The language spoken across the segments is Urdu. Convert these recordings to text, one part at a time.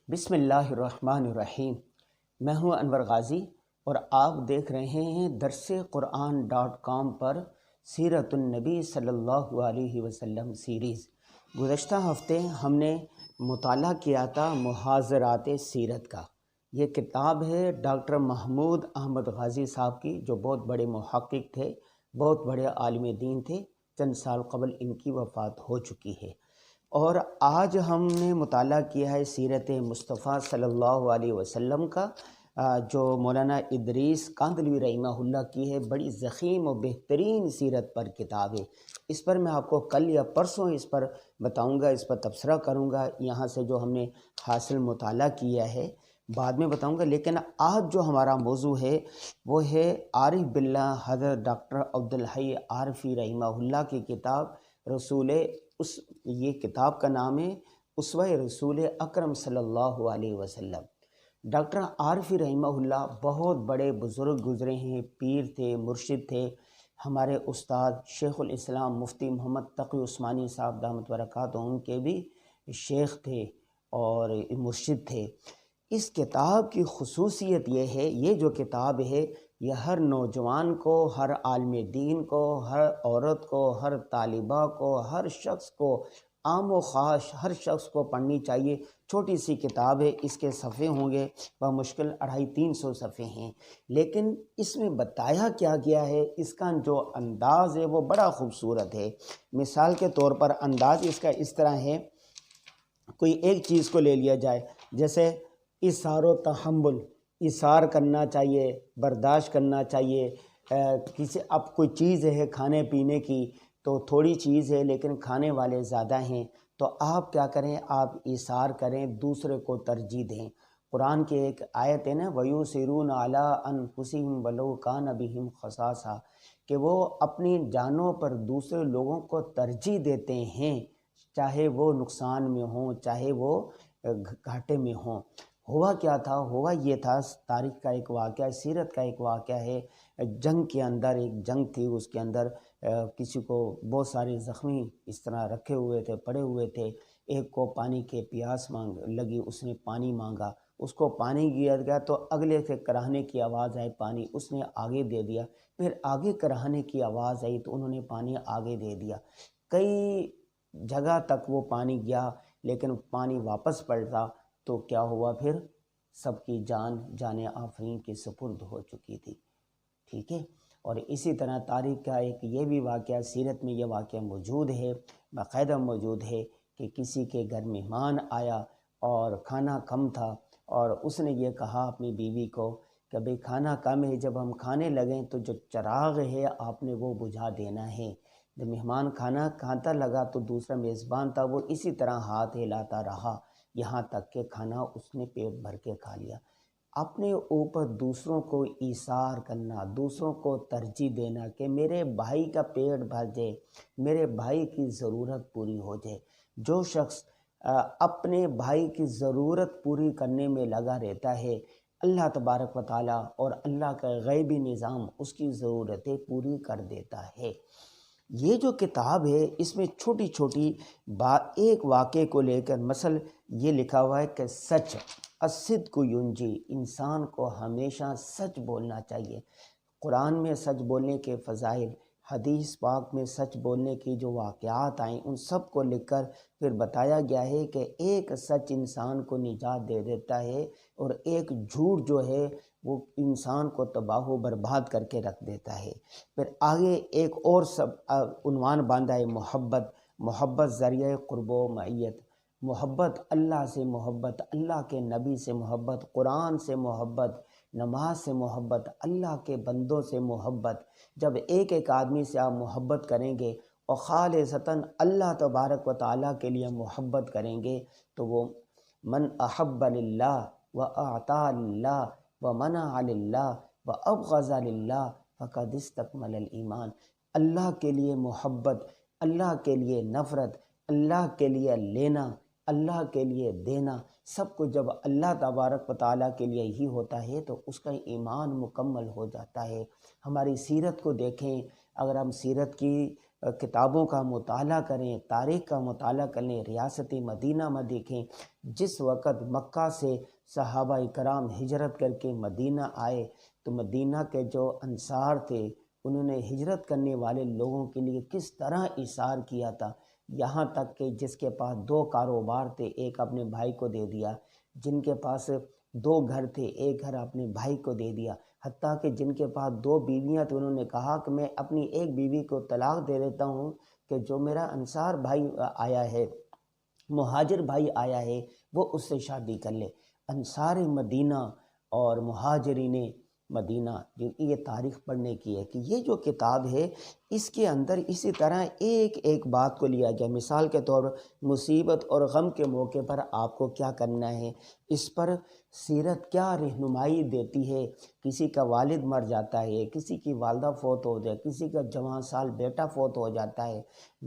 بسم اللہ الرحمن الرحیم۔ میں ہوں انور غازی اور آپ دیکھ رہے ہیں درسقرآن.com پر سیرت النبی صلی اللہ علیہ وسلم سیریز۔ گزشتہ ہفتے ہم نے مطالعہ کیا تھا محاضرات سیرت کا۔ یہ کتاب ہے ڈاکٹر محمود احمد غازی صاحب کی، جو بہت بڑے محقق تھے، بہت بڑے عالم دین تھے۔ چند سال قبل ان کی وفات ہو چکی ہے۔ اور آج ہم نے مطالعہ کیا ہے سیرت مصطفیٰ صلی اللہ علیہ وسلم کا، جو مولانا ادریس کاندھلوی رحمہ اللہ کی ہے۔ بڑی ضخیم و بہترین سیرت پر کتاب ہے۔ اس پر میں آپ کو کل یا پرسوں اس پر بتاؤں گا، اس پر تبصرہ کروں گا، یہاں سے جو ہم نے حاصل مطالعہ کیا ہے بعد میں بتاؤں گا۔ لیکن آج جو ہمارا موضوع ہے وہ ہے عارف باللہ حضرت ڈاکٹر عبدالحی عارفی رحمہ اللہ کی کتاب یہ کتاب کا نام ہے اسوہ رسول اکرم صلی اللہ علیہ وسلم۔ ڈاکٹر عارفی رحمہ اللہ بہت بڑے بزرگ گزرے ہیں، پیر تھے، مرشد تھے۔ ہمارے استاد شیخ الاسلام مفتی محمد تقی عثمانی صاحب دامت برکاتہ ان کے بھی شیخ تھے اور مرشد تھے۔ اس کتاب کی خصوصیت یہ ہے، یہ جو کتاب ہے یہ ہر نوجوان کو، ہر عالم دین کو، ہر عورت کو، ہر طالبہ کو، ہر شخص کو، عام و خاص ہر شخص کو پڑھنی چاہیے۔ چھوٹی سی کتاب ہے، اس کے صفحے ہوں گے بمشکل 250-300 صفحے ہیں، لیکن اس میں بتایا کیا گیا ہے، اس کا جو انداز ہے وہ بڑا خوبصورت ہے۔ مثال کے طور پر انداز اس کا اس طرح ہے، کوئی ایک چیز کو لے لیا جائے، جیسے اِثار و تحمل، اِثار کرنا چاہیے، برداشت کرنا چاہیے۔ اب کوئی چیز ہے کھانے پینے کی، تو تھوڑی چیز ہے لیکن کھانے والے زیادہ ہیں، تو آپ کیا کریں، آپ اِثار کریں، دوسرے کو ترجیح دیں۔ قرآن کی ایک آیت ہے نا، وَيُؤْثِرُونَ عَلَىٰ أَنفُسِهِمْ وَلَوْ كَانَ بِهِمْ خَصَاصَةٌ، کہ وہ اپنی جانوں پر دوسرے لوگوں کو ترجیح دیتے ہیں، چاہے وہ نقصان میں ہوں، چاہے وہ گھاٹے میں ہوں۔ ہوا کیا تھا؟ ہوا یہ تھا، تاریخ کا ایک واقعہ، سیرت کا ایک واقعہ ہے۔ جنگ کے اندر ایک جنگ تھی، اس کے اندر کسی کو بہت سارے زخمی اس طرح رکھے ہوئے تھے، پڑے ہوئے تھے۔ ایک کو پانی کے پیاس لگی، اس نے پانی مانگا، اس کو پانی دیا گیا تو اگلے سے کراہنے کی آواز آئی پانی، اس نے آگے دے دیا، پھر آگے کراہنے کی آواز آئی تو انہوں نے پانی آگے دے دیا۔ کئی جگہ تک وہ پانی گیا لیکن پانی واپس پلٹا تو کیا ہوا، پھر سب کی جان آفرین کے سپرد ہو چکی تھی۔ ٹھیک ہے، اور اسی طرح تاریخ کا ایک یہ بھی واقعہ، سیرت میں یہ واقعہ موجود ہے، باقاعدہ موجود ہے، کہ کسی کے گھر مہمان آیا اور کھانا کم تھا، اور اس نے یہ کہا اپنی بیوی کو کہ بھئی کھانا کم ہے، جب ہم کھانے لگیں تو جو چراغ ہے آپ نے وہ بجھا دینا ہے۔ جب مہمان کھانا کھاتا لگا تو دوسرا میزبان تھا، وہ اسی طرح ہاتھ ہلاتا رہا یہاں تک کہ کھانا اس نے پیٹ بھر کے کھا لیا۔ اپنے اوپر دوسروں کو ایثار کرنا، دوسروں کو ترجیح دینا کہ میرے بھائی کا پیٹ بھر جائے، میرے بھائی کی ضرورت پوری ہو جائے۔ جو شخص اپنے بھائی کی ضرورت پوری کرنے میں لگا رہتا ہے، اللہ تبارک و تعالیٰ اور اللہ کا غیبی نظام اس کی ضرورتیں پوری کر دیتا ہے۔ یہ جو کتاب ہے اس میں چھوٹی چھوٹی ایک واقعے کو لے کر مثلا یہ لکھا ہوا ہے کہ سچ، الصدق ینجی، انسان کو ہمیشہ سچ بولنا چاہیے۔ قرآن میں سچ بولنے کے فضائل، حدیث پاک میں سچ بولنے کی جو واقعات آئیں ان سب کو لکھ کر پھر بتایا گیا ہے کہ ایک سچ انسان کو نجات دے دیتا ہے اور ایک جھوٹ جو ہے وہ انسان کو تباہ و برباد کر کے رکھ دیتا ہے۔ پھر آگے ایک اور عنوان باندھا ہے، محبت ذریعہ قرب و معیت۔ محبت، اللہ سے محبت، اللہ کے نبی سے محبت، قرآن سے محبت، نماز سے محبت، اللہ کے بندوں سے محبت۔ جب ایک ایک آدمی سے آپ محبت کریں گے اور خالصتاً اللہ تبارک و تعالیٰ کے لیے محبت کریں گے تو وہ من احب للہ و اعطا للہ و منع للہ و ابغض للہ فقد استکمل الایمان۔ اللہ کے لیے محبت، اللہ کے لیے نفرت، اللہ کے لیے لینا، اللہ کے لیے دینا، سب کو جب اللہ تبارک و تعالیٰ کے لیے ہی ہوتا ہے تو اس کا ایمان مکمل ہو جاتا ہے۔ ہماری سیرت کو دیکھیں، اگر ہم سیرت کی کتابوں کا مطالعہ کریں، تاریخ کا مطالعہ کریں، ریاست مدینہ میں دیکھیں جس وقت مکہ سے صحابہ کرام ہجرت کر کے مدینہ آئے تو مدینہ کے جو انصار تھے انہوں نے ہجرت کرنے والے لوگوں کے لیے کس طرح ایثار کیا تھا، یہاں تک کہ جس کے پاس 2 کاروبار تھے ایک اپنے بھائی کو دے دیا، جن کے پاس 2 گھر تھے ایک گھر اپنے بھائی کو دے دیا، حتیٰ کہ جن کے پاس 2 بیویاں تھیں انہوں نے کہا کہ میں اپنی ایک بیوی کو طلاق دے دیتا ہوں کہ جو میرا انصار بھائی آیا ہے، مہاجر بھائی آیا ہے، وہ اس سے شادی کر لے۔ انصار مدینہ اور مہاجرین مدینہ یہ تاریخ پڑھنے کی ہے کہ یہ جو کتاب ہے اس کے اندر اسی طرح ایک ایک بات کو لیا گیا۔ مثال کے طور پر مصیبت اور غم کے موقع پر آپ کو کیا کرنا ہے، اس پر سیرت کیا رہنمائی دیتی ہے۔ کسی کا والد مر جاتا ہے، کسی کی والدہ فوت ہو جائے، کسی کا جوان سال بیٹا فوت ہو جاتا ہے،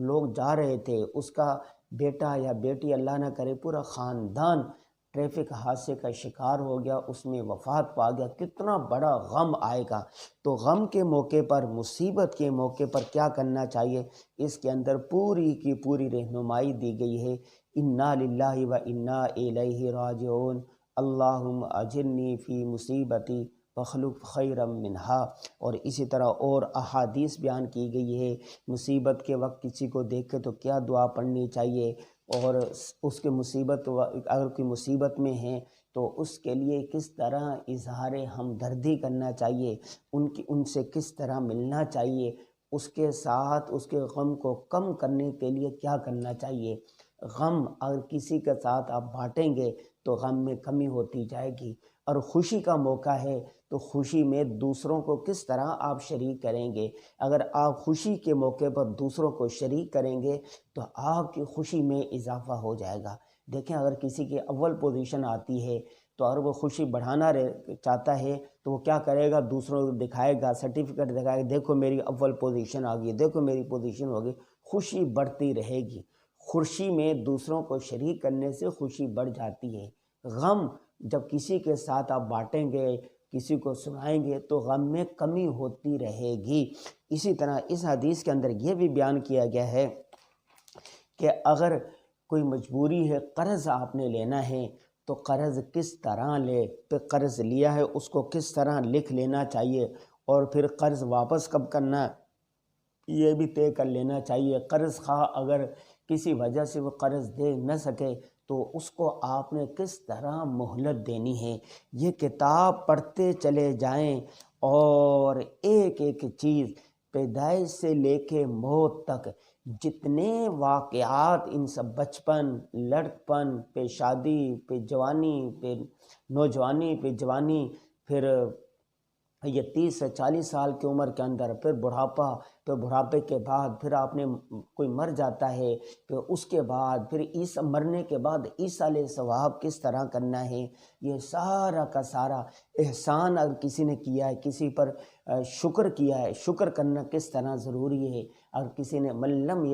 لوگ جا رہے تھے، اس کا بیٹا یا بیٹی اللہ نہ کرے پورا خاندان ٹریفک حادثے کا شکار ہو گیا، اس میں وفات پا گیا، کتنا بڑا غم آئے گا۔ تو غم کے موقع پر، مصیبت کے موقع پر کیا کرنا چاہیے، اس کے اندر پوری کی پوری رہنمائی دی گئی ہے۔ انا للہ و انا الیہ راجعون، اللہم اجرنی فی مصیبتی وخلف خیرا منہا۔ اور اسی طرح اور احادیث بیان کی گئی ہے، مصیبت کے وقت کسی کو دیکھے تو کیا دعا پڑھنی چاہیے، اور اس کے اگر کوئی مصیبت میں ہیں تو اس کے لیے کس طرح اظہار ہمدردی کرنا چاہیے، ان سے کس طرح ملنا چاہیے، اس کے ساتھ اس کے غم کو کم کرنے کے لیے کیا کرنا چاہیے۔ غم اگر کسی کے ساتھ آپ بانٹیں گے تو غم میں کمی ہوتی جائے گی، اور خوشی کا موقع ہے تو خوشی میں دوسروں کو کس طرح آپ شریک کریں گے۔ اگر آپ خوشی کے موقع پر دوسروں کو شریک کریں گے تو آپ کی خوشی میں اضافہ ہو جائے گا۔ دیکھیں اگر کسی کی اول پوزیشن آتی ہے تو اگر وہ خوشی بڑھانا چاہتا ہے تو وہ کیا کرے گا، دوسروں کو دکھائے گا، سرٹیفکیٹ دکھائے گا، دیکھو میری اول پوزیشن آ گئی، دیکھو میری پوزیشن ہو گئی، خوشی بڑھتی رہے گی۔ خوشی میں دوسروں کو شریک کرنے سے خوشی بڑھ جاتی ہے۔ غم جب کسی کے ساتھ آپ بانٹیں گے، کسی کو سنائیں گے تو غم میں کمی ہوتی رہے گی۔ اسی طرح اس حدیث کے اندر یہ بھی بیان کیا گیا ہے کہ اگر کوئی مجبوری ہے، قرض آپ نے لینا ہے تو قرض کس طرح لے، پھر قرض لیا ہے اس کو کس طرح لکھ لینا چاہیے، اور پھر قرض واپس کب کرنا یہ بھی طے کر لینا چاہیے۔ قرض خواہ اگر کسی وجہ سے وہ قرض دے نہ سکے تو اس کو آپ نے کس طرح مہلت دینی ہے۔ یہ کتاب پڑھتے چلے جائیں اور ایک ایک چیز پیدائش سے لے کے موت تک جتنے واقعات، ان سب بچپن، لڑکپن، پہ شادی، پہ جوانی، پہ نوجوانی، پہ جوانی، پھر یہ 30 سے 40 سال کی عمر کے اندر، پھر بڑھاپا، پھر بڑھاپے کے بعد پھر آپ نے کوئی مر جاتا ہے، پھر اس کے بعد پھر مرنے کے بعد ایصال ثواب کس طرح کرنا ہے، یہ سارا کا سارا احسان اگر کسی نے کیا ہے، کسی پر شکر کیا ہے، شکر کرنا کس طرح ضروری ہے۔ اگر کسی نے من لم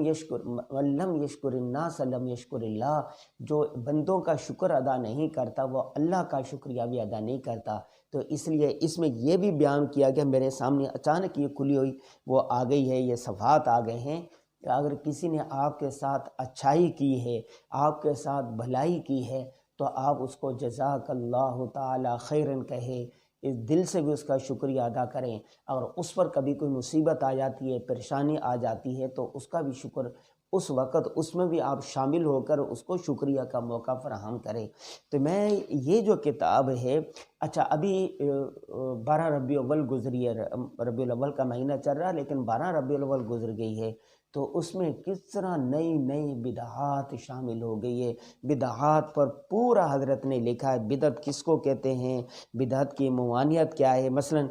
یشکر الناس لم یشکر اللہ، جو بندوں کا شکر ادا نہیں کرتا وہ اللہ کا شکریہ بھی ادا نہیں کرتا۔ تو اس لیے اس میں یہ بھی بیان کیا گیا، میرے سامنے اچانک یہ کھلی ہوئی وہ آ گئی ہے، یہ صفحات آ گئے ہیں کہ اگر کسی نے آپ کے ساتھ اچھائی کی ہے، آپ کے ساتھ بھلائی کی ہے تو آپ اس کو جزاک اللہ تعالی خیرن کہے، اس دل سے بھی اس کا شکریہ ادا کریں۔ اگر اس پر کبھی کوئی مصیبت آ جاتی ہے، پریشانی آ جاتی ہے تو اس کا بھی شکر اس وقت اس میں بھی آپ شامل ہو کر اس کو شکریہ کا موقع فراہم کریں۔ تو میں یہ جو کتاب ہے، اچھا ابھی 12 ربیع الاول گزری ہے، ربیع الاول کا مہینہ چل رہا ہے لیکن 12 ربیع الاول گزر گئی ہے، تو اس میں کس طرح نئی نئی بدعات شامل ہو گئی ہے۔ بدعات پر پورا حضرت نے لکھا ہے، بدعت کس کو کہتے ہیں، بدعت کی ممانعت کیا ہے۔ مثلا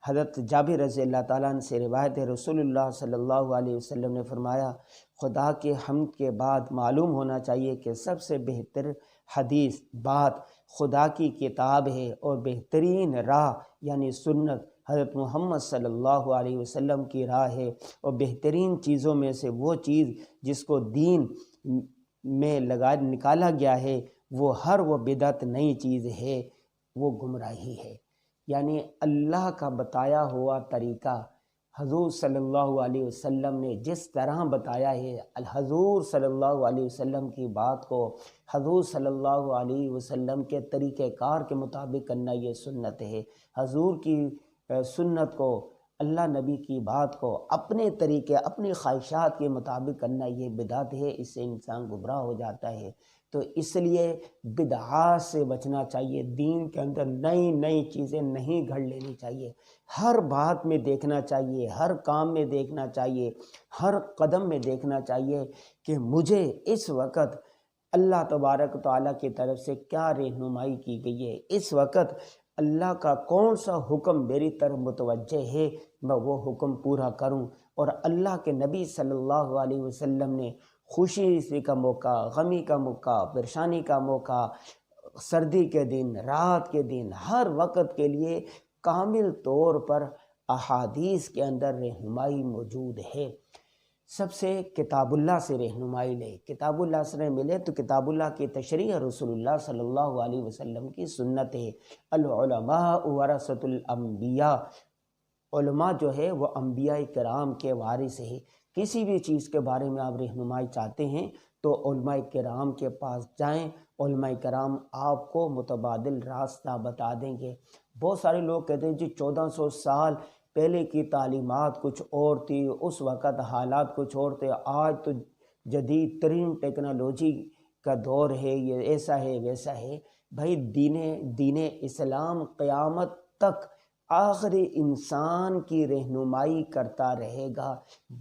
حضرت جابر رضی اللہ تعالیٰ عنہ سے روایت ہے، رسول اللہ صلی اللہ علیہ وسلم نے فرمایا، خدا کے حمد کے بعد معلوم ہونا چاہیے کہ سب سے بہتر حدیث بات خدا کی کتاب ہے، اور بہترین راہ یعنی سنت حضرت محمد صلی اللہ علیہ وسلم کی راہ ہے، اور بہترین چیزوں میں سے وہ چیز جس کو دین میں نکالا گیا ہے وہ بدعت نئی چیز ہے، وہ گمراہی ہے۔ یعنی اللہ کا بتایا ہوا طریقہ حضور صلی اللہ علیہ وسلم نے جس طرح بتایا ہے، حضور صلی اللہ علیہ وسلم کی بات کو حضور صلی اللہ علیہ وسلم کے طریقہ کار کے مطابق کرنا یہ سنت ہے۔ حضور کی سنت کو، اللہ نبی کی بات کو اپنے طریقے، اپنی خواہشات کے مطابق کرنا یہ بدعت ہے، اس سے انسان گمراہ ہو جاتا ہے۔ تو اس لیے بدعات سے بچنا چاہیے، دین کے اندر نئی نئی چیزیں نہیں گھڑ لینی چاہیے، ہر بات میں دیکھنا چاہیے، ہر کام میں دیکھنا چاہیے، ہر قدم میں دیکھنا چاہیے کہ مجھے اس وقت اللہ تبارک و تعالیٰ کی طرف سے کیا رہنمائی کی گئی ہے، اس وقت اللہ کا کون سا حکم میری طرف متوجہ ہے، میں وہ حکم پورا کروں۔ اور اللہ کے نبی صلی اللہ علیہ وسلم نے خوشی کا موقع، غمی کا موقع، پریشانی کا موقع، سردی کے دن، رات کے دن، ہر وقت کے لیے کامل طور پر احادیث کے اندر رہنمائی موجود ہے۔ سب سے کتاب اللہ سے رہنمائی لے، کتاب اللہ سے ملے تو کتاب اللہ کی تشریح رسول اللہ صلی اللہ علیہ وسلم کی سنت ہے۔ العلماء ورثۃ الانبیاء، علماء جو ہے وہ انبیاء کرام کے وارث ہے۔ کسی بھی چیز کے بارے میں آپ رہنمائی چاہتے ہیں تو علماء کرام کے پاس جائیں، علماء کرام آپ کو متبادل راستہ بتا دیں گے۔ بہت سارے لوگ کہتے ہیں جی 1400 سال پہلے کی تعلیمات کچھ اور تھی، اس وقت حالات کچھ اور تھے، آج تو جدید ترین ٹیکنالوجی کا دور ہے، یہ ایسا ہے ویسا ہے۔ بھائی دین اسلام قیامت تک آخری انسان کی رہنمائی کرتا رہے گا۔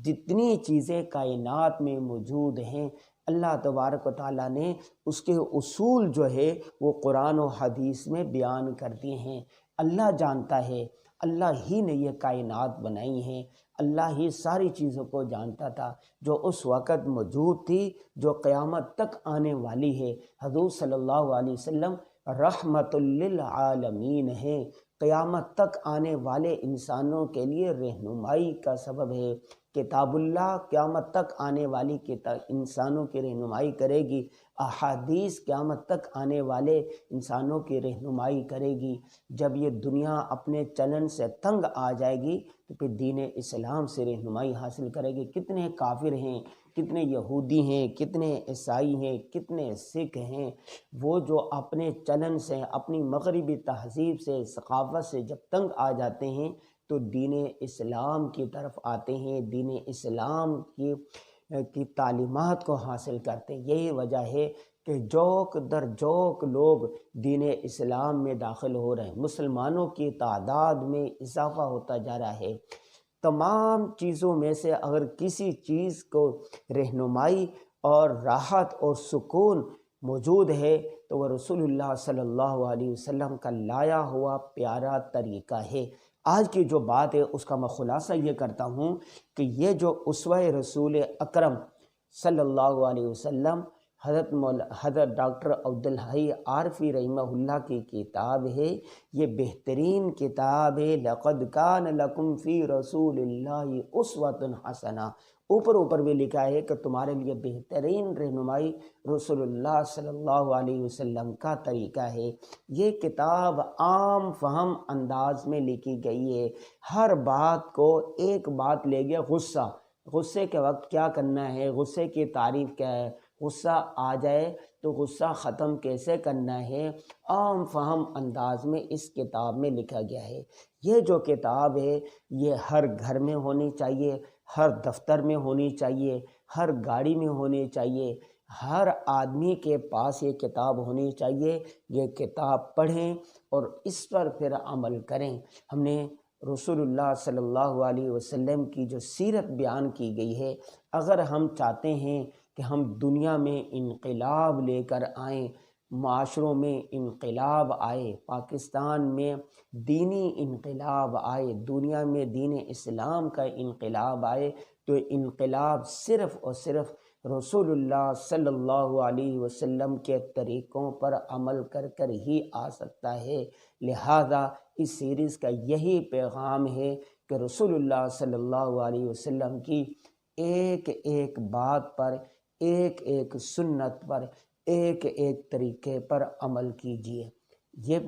جتنی چیزیں کائنات میں موجود ہیں اللہ تبارک و تعالیٰ نے اس کے اصول جو ہے وہ قرآن و حدیث میں بیان کر دیے ہیں۔ اللہ جانتا ہے، اللہ ہی نے یہ کائنات بنائی ہیں، اللہ ہی ساری چیزوں کو جانتا تھا جو اس وقت موجود تھی، جو قیامت تک آنے والی ہے۔ حضور صلی اللہ علیہ وسلم رحمت للعالمین ہیں، قیامت تک آنے والے انسانوں کے لیے رہنمائی کا سبب ہے۔ کتاب اللہ قیامت تک آنے والی انسانوں کی رہنمائی کرے گی، احادیث قیامت تک آنے والے انسانوں کی رہنمائی کرے گی۔ جب یہ دنیا اپنے چلن سے تنگ آ جائے گی تو پھر دین اسلام سے رہنمائی حاصل کرے گی۔ کتنے کافر ہیں، کتنے یہودی ہیں، کتنے عیسائی ہیں، کتنے سکھ ہیں، وہ جو اپنے چلن سے، اپنی مغربی تہذیب سے، ثقافت سے جب تنگ آ جاتے ہیں تو دین اسلام کی طرف آتے ہیں، دین اسلام کی تعلیمات کو حاصل کرتے ہیں۔ یہی وجہ ہے کہ جوک در جوک لوگ دین اسلام میں داخل ہو رہے ہیں، مسلمانوں کی تعداد میں اضافہ ہوتا جا رہا ہے۔ تمام چیزوں میں سے اگر کسی چیز کو رہنمائی اور راحت اور سکون موجود ہے تو وہ رسول اللہ صلی اللہ علیہ وسلم کا لایا ہوا پیارا طریقہ ہے۔ آج کی جو بات ہے اس کا میں خلاصہ یہ کرتا ہوں کہ یہ جو اسوہ رسول اکرم صلی اللہ علیہ وسلم حضرت ڈاکٹر عبدالحی عارفی رحمہ اللہ کی کتاب ہے، یہ بہترین کتاب ہے۔ لقد کان لکم فی رسول اللہ اسوۃ حسنہ، اوپر بھی لکھا ہے کہ تمہارے لیے بہترین رہنمائی رسول اللہ صلی اللہ علیہ وسلم کا طریقہ ہے۔ یہ کتاب عام فہم انداز میں لکھی گئی ہے۔ ہر بات کو ایک بات لے گیا، غصے کے وقت کیا کرنا ہے، غصے کی تعریف کیا ہے، غصہ آ جائے تو غصہ ختم کیسے کرنا ہے، عام فہم انداز میں اس کتاب میں لکھا گیا ہے۔ یہ جو کتاب ہے یہ ہر گھر میں ہونی چاہیے، ہر دفتر میں ہونی چاہیے، ہر گاڑی میں ہونی چاہیے، ہر آدمی کے پاس یہ کتاب ہونی چاہیے۔ یہ کتاب پڑھیں اور اس پر پھر عمل کریں۔ ہم نے رسول اللہ صلی اللہ علیہ وسلم کی جو سیرت بیان کی گئی ہے، اگر ہم چاہتے ہیں کہ ہم دنیا میں انقلاب لے کر آئیں، معاشروں میں انقلاب آئے، پاکستان میں دینی انقلاب آئے، دنیا میں دین اسلام کا انقلاب آئے، تو انقلاب صرف اور صرف رسول اللہ صلی اللہ علیہ وسلم کے طریقوں پر عمل کر کر ہی آ سکتا ہے۔ لہذا اس سیریز کا یہی پیغام ہے کہ رسول اللہ صلی اللہ علیہ وسلم کی ایک ایک بات پر، ایک ایک سنت پر، ایک ایک طریقے پر عمل کیجیے۔ یہ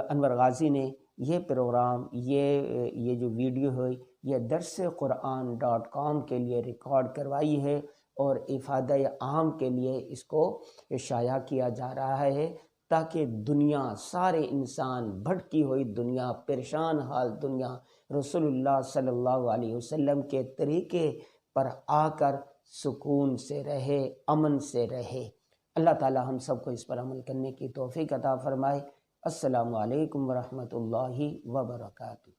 انور غازی نے یہ پروگرام، یہ جو ویڈیو ہے یہ درسقرآن.com کے لیے ریکارڈ کروائی ہے اور افادہ عام کے لیے اس کو شائع کیا جا رہا ہے، تاکہ دنیا، سارے انسان، بھٹکی ہوئی دنیا، پریشان حال دنیا رسول اللہ صلی اللہ علیہ وسلم کے طریقے پر آ کر سکون سے رہے، امن سے رہے۔ اللہ تعالی ہم سب کو اس پر عمل کرنے کی توفیق عطا فرمائے۔ السلام علیکم ورحمۃ اللہ وبرکاتہ۔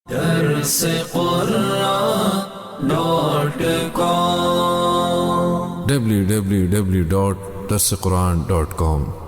درس قرآن.com www.darsequran.com